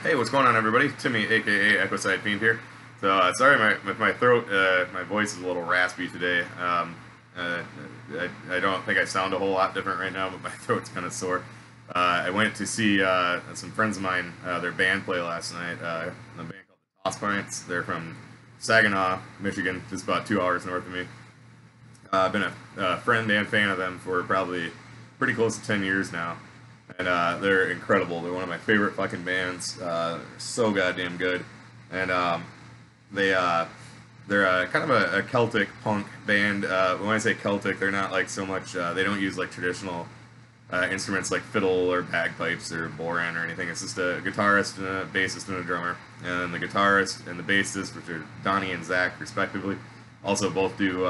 Hey, what's going on, everybody? Timmy, aka Ecoside Fiend here. So, sorry, my throat, my voice is a little raspy today. Uh, I don't think I sound a whole lot different right now, but my throat's kind of sore. I went to see some friends of mine, their band play last night. A band called the Toss Pints. They're from Saginaw, Michigan, just about 2 hours north of me. I've been a friend and fan of them for probably pretty close to 10 years now. And they're incredible. They're one of my favorite fucking bands. They're so goddamn good. And they, they're kind of a Celtic punk band. When I say Celtic, they're not like so much, they don't use like traditional instruments like fiddle or bagpipes or boran or anything. It's just a guitarist, and a bassist, and a drummer. And the guitarist and the bassist, which are Donnie and Zach respectively, also both do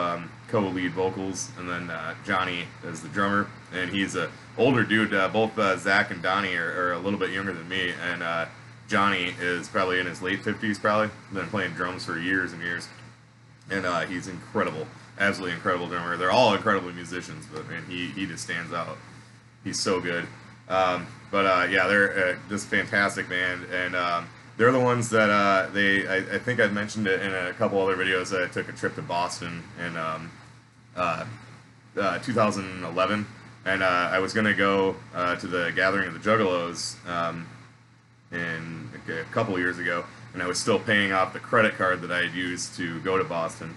co-lead vocals. And then Johnny is the drummer, and he's a older dude. Both Zach and Donnie are a little bit younger than me, and Johnny is probably in his late 50s, probably. Been playing drums for years and years, and he's incredible, absolutely incredible drummer. They're all incredible musicians, but man, he just stands out. He's so good. But yeah, they're just fantastic band, and they're the ones that I think I mentioned it in a couple other videos that I took a trip to Boston in uh, 2011, and I was gonna go to the Gathering of the Juggalos in a couple years ago, and I was still paying off the credit card that I had used to go to Boston,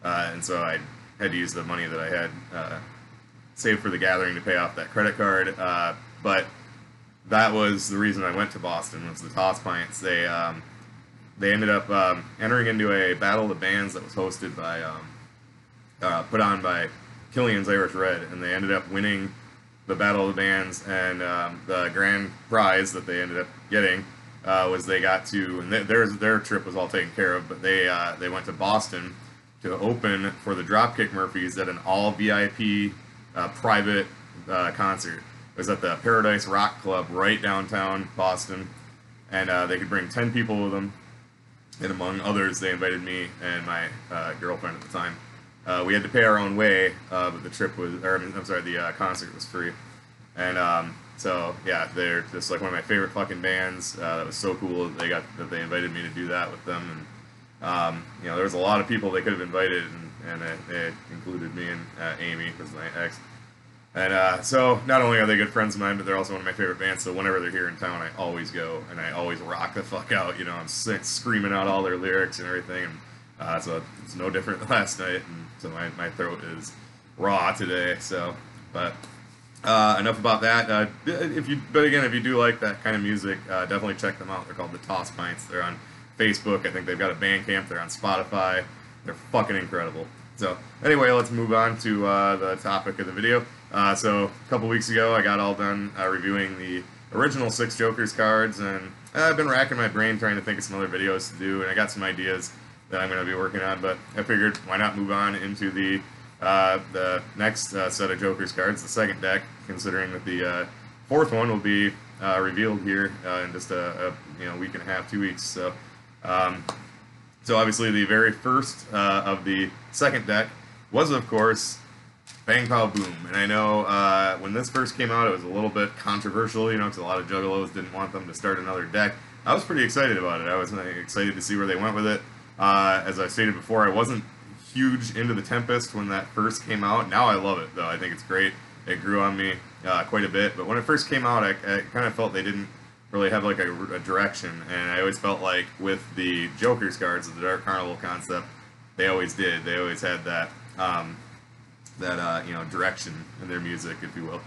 and so I had to use the money that I had saved for the gathering to pay off that credit card. But that was the reason I went to Boston, was the Toss Pints. They ended up entering into a battle of the bands that was hosted by put on by Killian's Irish Red, and they ended up winning the Battle of the Bands, and the grand prize that they ended up getting was they got to, and their trip was all taken care of, but they went to Boston to open for the Dropkick Murphys at an all VIP private concert. It was at the Paradise Rock Club right downtown Boston, and they could bring 10 people with them, and among others they invited me and my girlfriend at the time. We had to pay our own way, but the trip was, or I'm sorry, the concert was free. And so yeah, they're just like one of my favorite fucking bands. That was so cool that they invited me to do that with them. And you know, there was a lot of people they could have invited, and it included me and Amy, who's my ex. And so not only are they good friends of mine, but they're also one of my favorite bands. So whenever they're here in town, I always go, and I always rock the fuck out. You know, I'm screaming out all their lyrics and everything. And so it's no different than last night, and so my throat is raw today. So, but enough about that. But again, if you do like that kind of music, definitely check them out. They're called the Toss Pints. They're on Facebook. I think they've got a Bandcamp. They're on Spotify. They're fucking incredible. So anyway, let's move on to the topic of the video. So a couple weeks ago, I got all done reviewing the original 6 Jokers cards, and I've been racking my brain trying to think of some other videos to do, and I got some ideas that I'm going to be working on, but I figured why not move on into the next set of Joker's cards, the second deck, considering that the fourth one will be revealed here in just a week and a half, 2 weeks. So, so obviously the very first of the second deck was, of course, Bang Pow Boom. And I know when this first came out, it was a little bit controversial, because a lot of Juggalos didn't want them to start another deck. I was pretty excited about it. I was excited to see where they went with it. As I stated before, I wasn't huge into the Tempest when that first came out. Now I love it, though. I think it's great. It grew on me quite a bit. But when it first came out, I kind of felt they didn't really have like a direction. And I always felt like with the Joker's cards, the Dark Carnival concept, they always did. They always had that direction in their music, if you will.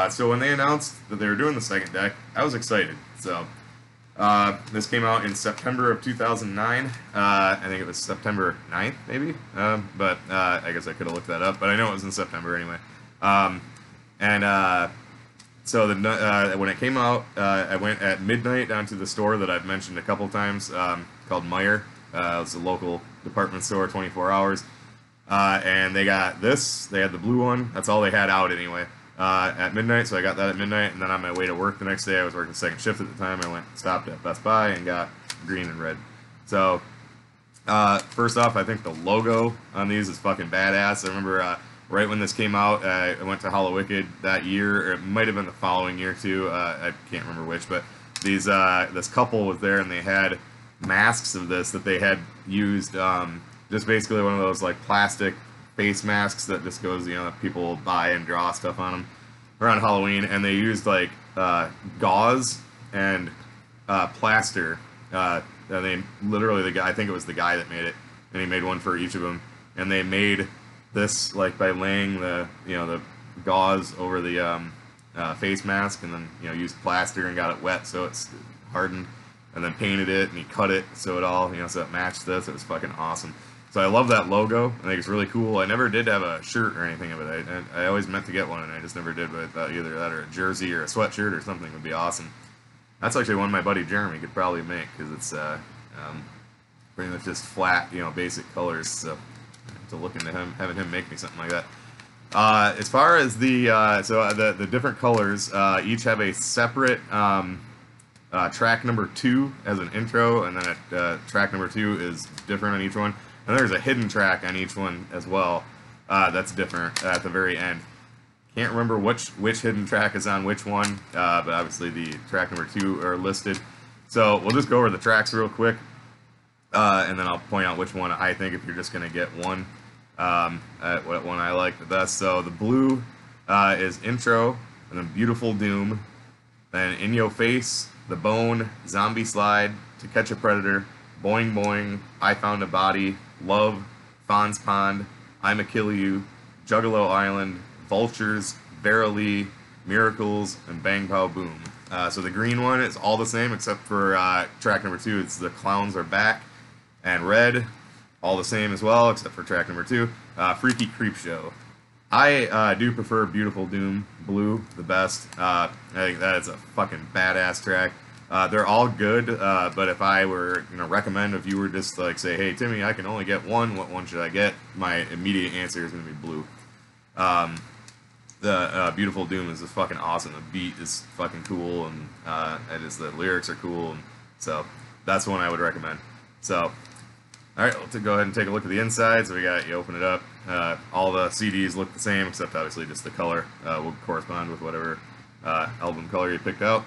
So when they announced that they were doing the second deck, I was excited. So this came out in September of 2009. I think it was September 9th, maybe. But I guess I could have looked that up. But I know it was in September anyway. So when it came out, I went at midnight down to the store that I've mentioned a couple times, called Meijer. It's a local department store, 24 hours. And they got this. They had the blue one. That's all they had out anyway. At midnight, so I got that at midnight, and then on my way to work the next day, I was working second shift at the time, I stopped at Best Buy and got green and red. So, first off, I think the logo on these is fucking badass. I remember right when this came out, I went to Hallowicked that year, or it might have been the following year too, I can't remember which, but this couple was there and they had masks of this that they had used, just basically one of those like plastic face masks that just goes, you know, people buy and draw stuff on them around Halloween, and they used like gauze and plaster. And they literally, the guy, I think it was the guy that made it, and he made one for each of them, and they made this like by laying the, you know, the gauze over the face mask, and then, you know, used plaster and got it wet so it's hardened, and then painted it, and he cut it so it all, you know, so it matched this. It was fucking awesome. So I love that logo. I think it's really cool. I never did have a shirt or anything of it. I always meant to get one, and I just never did. But I thought either that or a jersey or a sweatshirt or something would be awesome. That's actually one my buddy Jeremy could probably make, because it's pretty much just flat, you know, basic colors. So I have to look into having him make me something like that. As far as the the different colors, each have a separate track number 2 as an intro, and then track number 2 is different on each one. And there's a hidden track on each one as well. That's different at the very end. Can't remember which hidden track is on which one, but obviously the track number 2 are listed. So we'll just go over the tracks real quick, and then I'll point out which one I think, if you're just going to get one, what one I like the best. So the blue is intro, and then Beautiful Doom, then In Your Face, The Bone, Zombie Slide, To Catch a Predator, Boing Boing, I Found a Body, Love, Fawn's Pond, I'ma Kill You, Juggalo Island, Vultures, Verily, Miracles, and Bang Pow Boom. So the green one is all the same except for track number 2. It's The Clowns Are Back, and red, all the same as well except for track number 2. Freaky Creep Show. I do prefer Beautiful Doom blue the best. I think that is a fucking badass track. They're all good, but if I were recommend, if you were just like say, hey Timmy, I can only get one, what one should I get? My immediate answer is going to be blue. The Beautiful Doom is just fucking awesome. The beat is fucking cool, and the lyrics are cool, and so that's one I would recommend. So, alright, we'll go ahead and take a look at the inside. So you open it up. All the CDs look the same, except obviously just the color will correspond with whatever album color you picked out.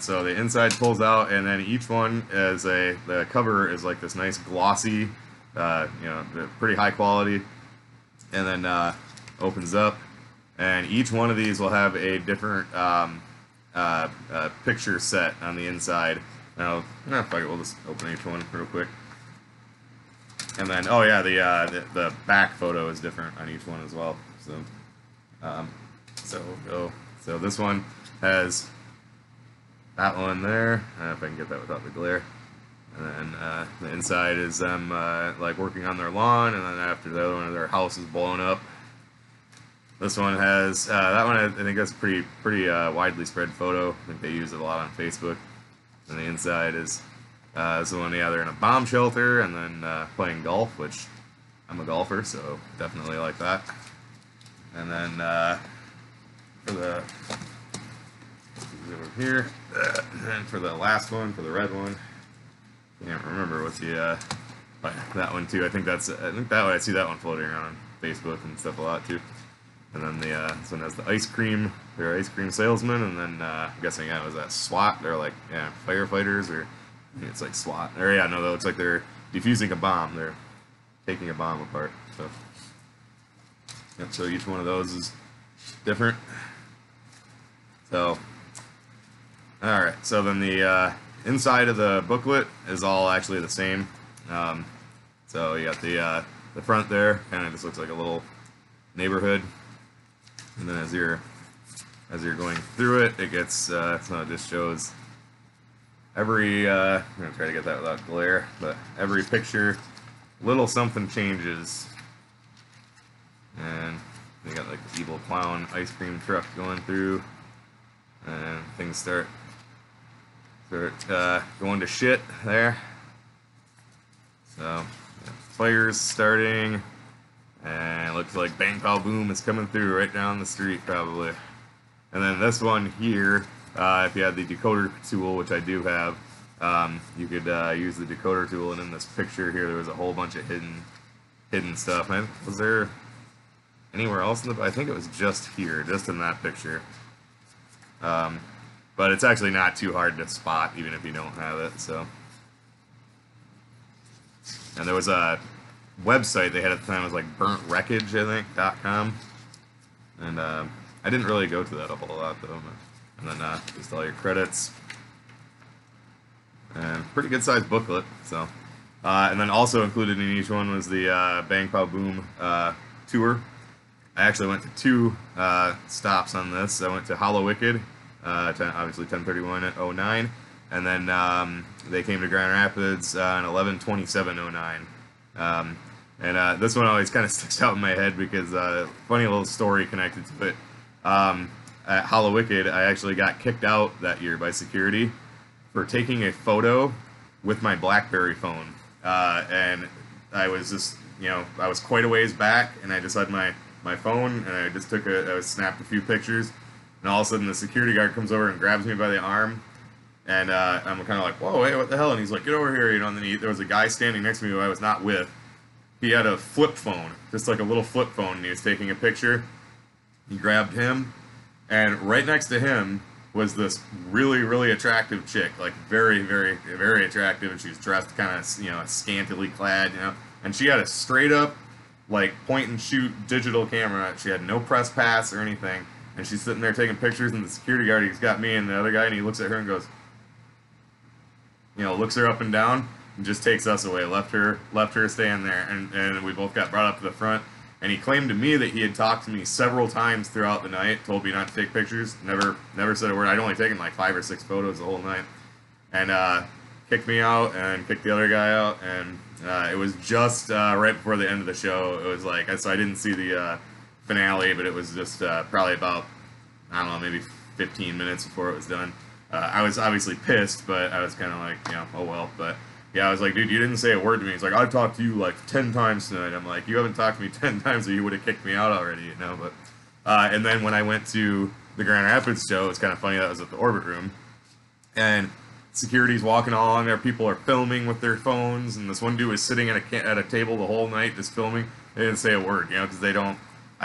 So the inside pulls out, and then each one is the cover is like this nice glossy, pretty high quality, and then opens up, and each one of these will have a different picture set on the inside. Now, fuck it, we'll just open each one real quick. And then, oh yeah, the back photo is different on each one as well. So this one has that one there. I don't know if I can get that without the glare. And then the inside is them like working on their lawn, and then after the other one, their house is blown up. This one has that one. I think that's a pretty widely spread photo. I think they use it a lot on Facebook. And the inside is so one, yeah, they're in a bomb shelter and then playing golf, which I'm a golfer, so definitely like that. And then for the over here, and for the last one, for the red one, can't remember what's the that one too. I think that one, I see that one floating around on Facebook and stuff a lot too. And then this one has the ice cream. They're ice cream salesmen, and then I'm guessing was that SWAT? They're like firefighters, or it's like SWAT. Or yeah, no, though it's like they're defusing a bomb. They're taking a bomb apart. So yep. So each one of those is different. So all right. So then the inside of the booklet is all actually the same. So you got the front there, kind of just looks like a little neighborhood. And then as you're going through it, it gets so it just shows every. I'm gonna try to get that without glare, but every picture, little something changes, and you got like the evil clown ice cream truck going through, and things start going to shit there. So yeah, fires starting. And it looks like Bang Pow Boom is coming through right down the street, probably. And then this one here, if you had the decoder tool, which I do have, you could use the decoder tool. And in this picture here, there was a whole bunch of hidden stuff. Was there anywhere else in the? I think it was just here, just in that picture. but it's actually not too hard to spot even if you don't have it. So, and there was a website they had at the time, it was like burnt wreckage, I think .com, and I didn't really go to that a whole lot though. And then just all your credits and pretty good sized booklet. So, and then also included in each one was the Bang Pow Boom tour. I actually went to two stops on this. I went to Hallowicked, obviously 10/31 at 09, and then they came to Grand Rapids on 11/27/09. And this one always kind of sticks out in my head because funny little story connected to it. At Hallowicked, I actually got kicked out that year by security for taking a photo with my BlackBerry phone. And I was just, I was quite a ways back, and I just had my phone, and I just I snapped a few pictures, and all of a sudden the security guard comes over and grabs me by the arm, and I'm kind of like, whoa, hey, what the hell? And he's like, get over here, and then there was a guy standing next to me who I was not with. He had a flip phone, just like a little flip phone, and he was taking a picture. He grabbed him, and right next to him was this really, really attractive chick, like very, very, very attractive, and she was dressed kind of, scantily clad, and she had a straight up, like, point and shoot digital camera. She had no press pass or anything, and she's sitting there taking pictures, and the security guard, he's got me and the other guy, and he looks at her and goes, looks her up and down, and just takes us away, left her staying there, and we both got brought up to the front. And he claimed to me that he had talked to me several times throughout the night, told me not to take pictures, never said a word. I'd only taken like 5 or 6 photos the whole night. And kicked me out and kicked the other guy out. And it was just right before the end of the show. It was like, so I didn't see the finale, but it was just probably about, I don't know, maybe 15 minutes before it was done. I was obviously pissed, but I was kind of like, oh well. But yeah, I was like, dude, you didn't say a word to me. He's like, I've talked to you like 10 times tonight. I'm like, you haven't talked to me 10 times, or you would have kicked me out already, But and then when I went to the Grand Rapids show, it's kind of funny, that was at the Orbit Room, and security's walking along there. People are filming with their phones, and this one dude was sitting at a table the whole night just filming. They didn't say a word, because I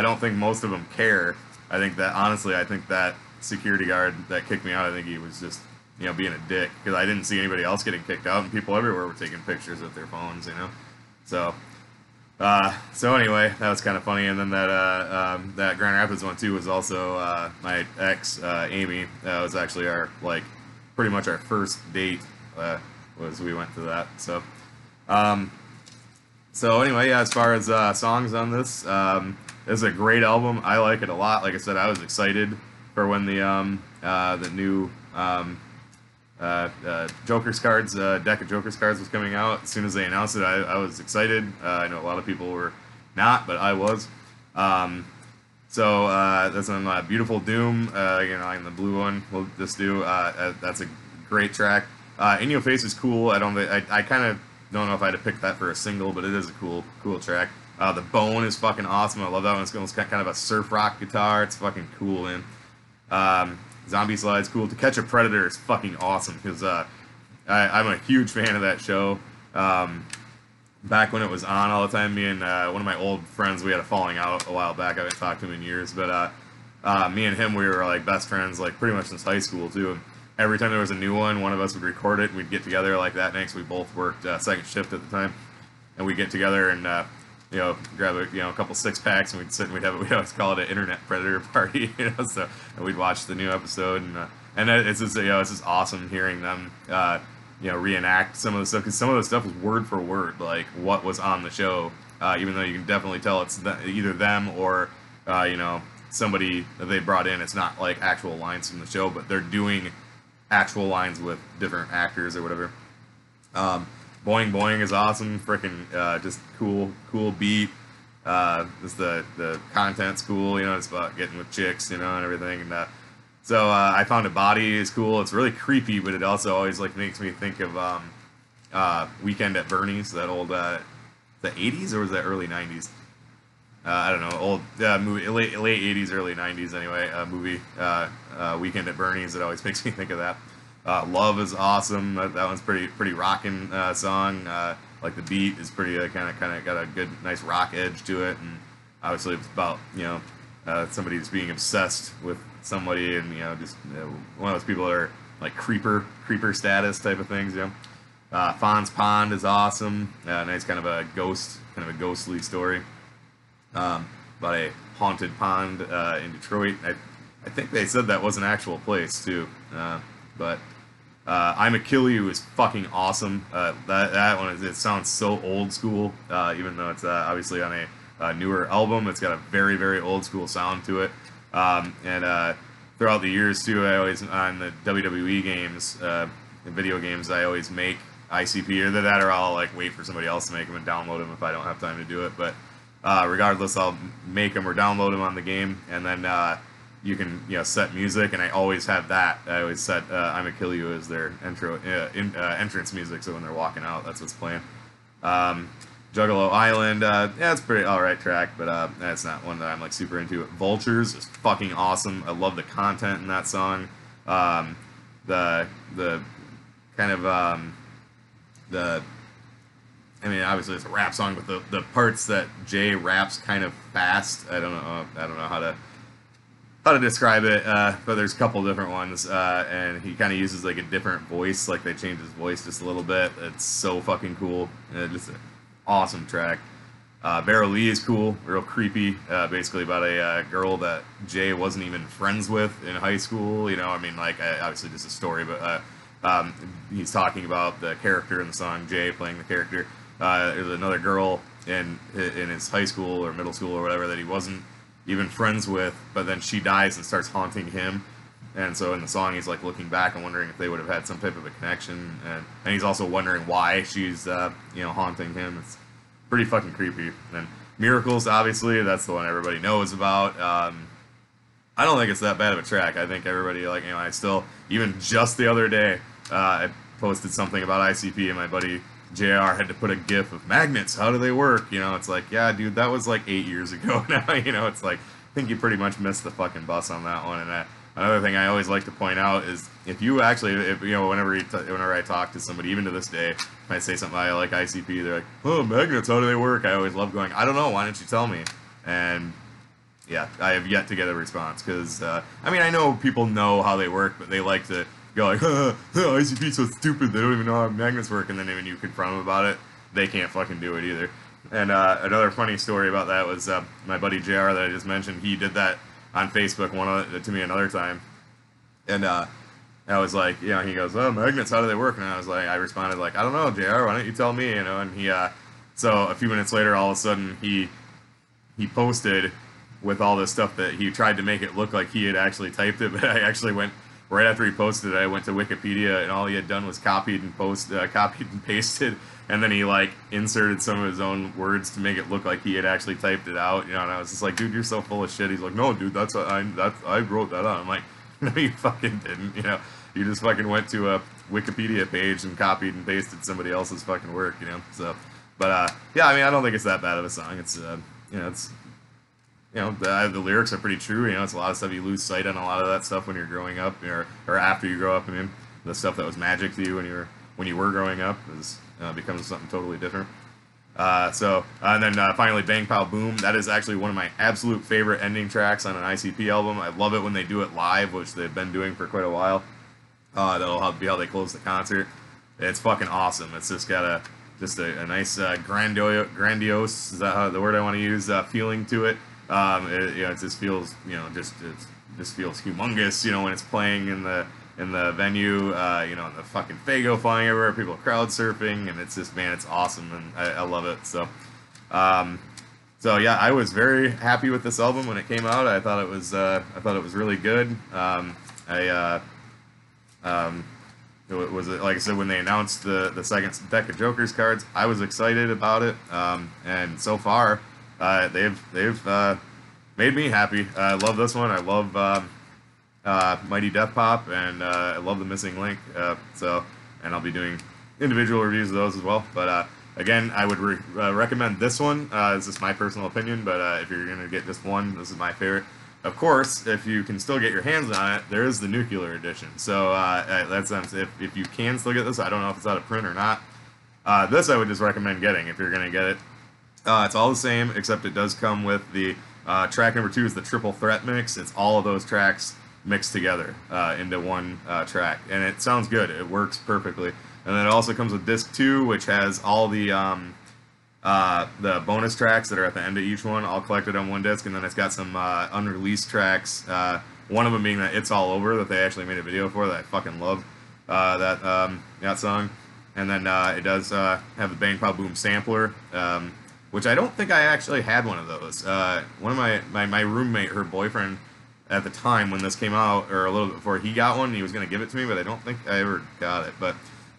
don't think most of them care. I think that security guard that kicked me out, I think he was just, being a dick, because I didn't see anybody else getting kicked out, and people everywhere were taking pictures with their phones, So, so anyway, that was kind of funny. And then that Grand Rapids one too was also my ex Amy. That was actually our pretty much our first date. Was we went to that. So, so anyway, yeah. As far as songs on this, it's a great album. I like it a lot. Like I said, I was excited for when the new Joker's cards, deck of Joker's cards was coming out. As soon as they announced it, I was excited. I know a lot of people were not, but I was. So that's on Beautiful Doom, in the blue one we'll just do. That's a great track. In Your Face is cool. I kind of don't know if I'd have picked that for a single, but it is a cool track. The Bone is fucking awesome. I love that one. It's kind of a surf rock guitar. It's fucking cool, man. Zombie Slide's cool. To Catch a Predator is fucking awesome, because I'm a huge fan of that show. Back when it was on all the time, me and one of my old friends, we had a falling out a while back. I haven't talked to him in years, but me and him, we were like best friends, like pretty much since high school too. And every time there was a new one of us would record it, and we'd get together like that night, 'cause we both worked second shift at the time, and we'd get together and grab a couple 6-packs, and we'd sit and we'd always call it an internet predator party, So, and we'd watch the new episode, and it's just it's just awesome hearing them reenact some of the stuff, because some of the stuff was word for word like what was on the show, even though you can definitely tell it's either them or somebody that they brought in. It's not like actual lines from the show, but they're doing actual lines with different actors or whatever. Boing Boing is awesome, freaking just cool beat. Just the content's cool, it's about getting with chicks, and everything. And so I Found a Body is cool. It's really creepy, but it also always makes me think of Weekend at Bernie's, that old the 80s, or was that early 90s? I don't know, old movie, late 80s, early 90s anyway. Movie Weekend at Bernie's. It always makes me think of that. Love is awesome. That one's pretty rockin' song. Like the beat is pretty kind of got a good nice rock edge to it, and obviously it's about somebody who's being obsessed with somebody, and just one of those people that are like creeper status type of things. Fawn's Pond is awesome. Nice kind of a ghostly story about a haunted pond in Detroit. I think they said that was an actual place too, but I'm a Kill You is fucking awesome. That one it sounds so old school, even though it's obviously on a newer album. It's got a very, very old school sound to it. And throughout the years too, I always on the WWE games, in video games, I always make ICP, or that, or I'll like wait for somebody else to make them and download them if I don't have time to do it. But regardless, I'll make them or download them on the game, and then you can set music, and I always have that. I always set "I'm a Kill You" as their entrance music, so when they're walking out, that's what's playing. Juggalo Island, yeah, it's a pretty alright track, but that's not one that I'm like super into. Vultures is fucking awesome. I love the content in that song. The kind of I mean, obviously it's a rap song, but the parts that Jay raps kind of fast. I don't know how to describe it, but there's a couple different ones, and he kind of uses like a different voice, like they changed his voice just a little bit. It's so fucking cool. Just an awesome track. Beryl Lee is cool, real creepy, basically about a girl that Jay wasn't even friends with in high school. I mean, like, obviously just a story, but he's talking about the character in the song, Jay playing the character. There's another girl in his high school or middle school or whatever that he wasn't even friends with, but then she dies and starts haunting him. And so in the song, he's like looking back and wondering if they would have had some type of a connection, and he's also wondering why she's haunting him. It's pretty fucking creepy. And Miracles, obviously, that's the one everybody knows about. I don't think it's that bad of a track. I think everybody, like, I still, even just the other day, I posted something about ICP, and my buddy JR had to put a gif of magnets. How do they work? It's like, yeah, dude, that was like 8 years ago now. It's like, I think you pretty much missed the fucking bus on that one. And another thing I always like to point out is if you actually, whenever I talk to somebody, even to this day, if I say something I like ICP, they're like, oh, magnets, how do they work? I always love going, I don't know, why don't you tell me? And yeah, I have yet to get a response, because, I mean, I know people know how they work, but they like to go like, ICP's so stupid, they don't even know how magnets work, and then when you confront them about it, they can't fucking do it either. And another funny story about that was my buddy JR that I just mentioned, he did that on Facebook to me another time, and I was like, he goes, oh, magnets, how do they work? And I responded like, I don't know, JR, why don't you tell me, and he, so a few minutes later, all of a sudden, he posted with all this stuff that he tried to make it look like he had actually typed it, but I actually went, right after he posted it, I went to Wikipedia, and all he had done was copied and pasted, and then he like inserted some of his own words to make it look like he had actually typed it out, and I was just like, dude, you're so full of shit. He's like, no, dude, I wrote that out. I'm like, no, you fucking didn't, you just fucking went to a Wikipedia page and copied and pasted somebody else's fucking work, so, but, yeah, I mean, I don't think it's that bad of a song. It's, it's, the lyrics are pretty true. It's a lot of stuff you lose sight on, a lot of that stuff when you're growing up, or after you grow up. I mean, the stuff that was magic to you when you were growing up becomes something totally different. And then finally, Bang Pow Boom. That is actually one of my absolute favorite ending tracks on an ICP album. I love it when they do it live, which they've been doing for quite a while. That'll be how they close the concert. It's fucking awesome. It's just got a nice grandiose, is that the word I want to use, feeling to it. It just feels, just feels humongous, when it's playing in the venue, and the fucking Faygo flying everywhere, people crowd surfing, and it's just, man, it's awesome, and I love it. So yeah, I was very happy with this album when it came out. I thought it was really good. It was, like I said, when they announced the second deck of Joker's cards, I was excited about it, and so far, they've made me happy. I love this one. I love Mighty Death Pop, and I love The Missing Link. And I'll be doing individual reviews of those as well. But again, I would recommend this one. This is my personal opinion, but if you're gonna get just one, this is my favorite. Of course, if you can still get your hands on it, there is the Nuclear Edition. So that's if you can still get this. I don't know if it's out of print or not. This I would just recommend getting if you're gonna get it. It's all the same, except it does come with the Track number 2 is the Triple Threat Mix. It's all of those tracks mixed together into one track, and it sounds good. It works perfectly. And then it also comes with disc 2, which has all the bonus tracks that are at the end of each one, all collected on one disc, and then it's got some unreleased tracks. One of them being that "It's All Over" that they actually made a video for that I fucking love that song. And then it does have the Bang Pow Boom sampler, which I don't think I actually had one of those. One of my roommate, her boyfriend at the time when this came out, or a little bit before, he got one and he was going to give it to me, but I don't think I ever got it.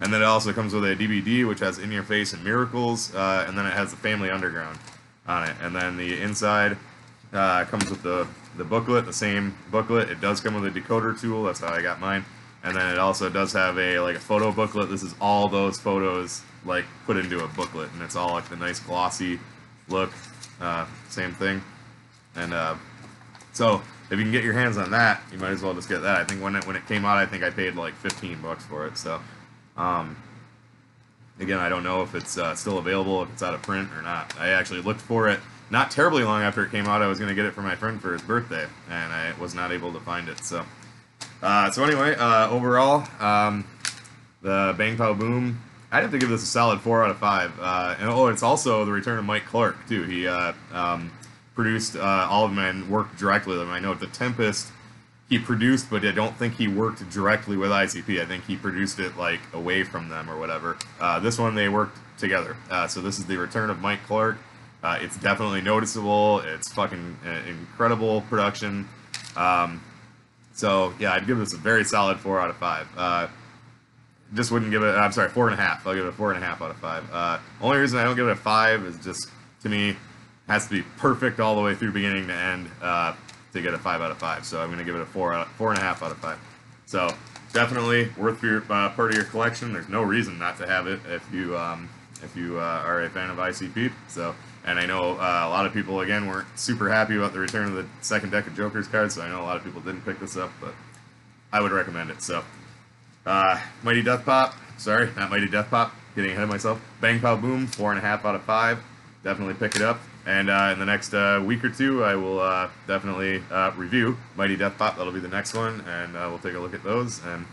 And then it also comes with a DVD, which has In Your Face and Miracles, and then it has the Family Underground on it. And then the inside comes with the booklet, the same booklet. It does come with a decoder tool. That's how I got mine. And then it also does have a photo booklet. This is all those photos put into a booklet, and it's all the nice glossy look. Same thing. And so if you can get your hands on that, you might as well just get that. I think when it came out, I think I paid like $15 for it. So again, I don't know if it's still available, if it's out of print or not. I actually looked for it not terribly long after it came out. I was going to get it for my friend for his birthday, and I was not able to find it. So anyway, overall, the Bang Pow Boom, I'd have to give this a solid 4 out of 5. And it's also the return of Mike Clark too. He produced all of them and worked directly with them. I know The Tempest he produced, but I don't think he worked directly with ICP. I think he produced it away from them or whatever. This one they worked together. So this is the return of Mike Clark. It's definitely noticeable. It's fucking incredible production. So yeah, I'd give this a very solid 4 out of 5. Just wouldn't give it. I'm sorry, 4.5. I'll give it a 4.5 out of 5. Only reason I don't give it a 5 is just, to me, it has to be perfect all the way through beginning to end to get a 5 out of 5. So I'm going to give it a 4.5 out of 5. So definitely worth your part of your collection. There's no reason not to have it if you are a fan of ICP. So. And I know a lot of people, again, weren't super happy about the return of the second deck of Joker's cards, so I know a lot of people didn't pick this up, but I would recommend it. So, Mighty Death Pop, sorry, not Mighty Death Pop, getting ahead of myself. Bang Pow Boom, 4.5 out of 5. Definitely pick it up. And in the next week or two, I will definitely review Mighty Death Pop. That'll be the next one, and we'll take a look at those, and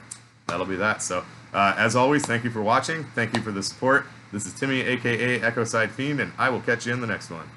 that'll be that. So, as always, thank you for watching. Thank you for the support. This is Timmy, a.k.a. Echoside Fiend, and I will catch you in the next one.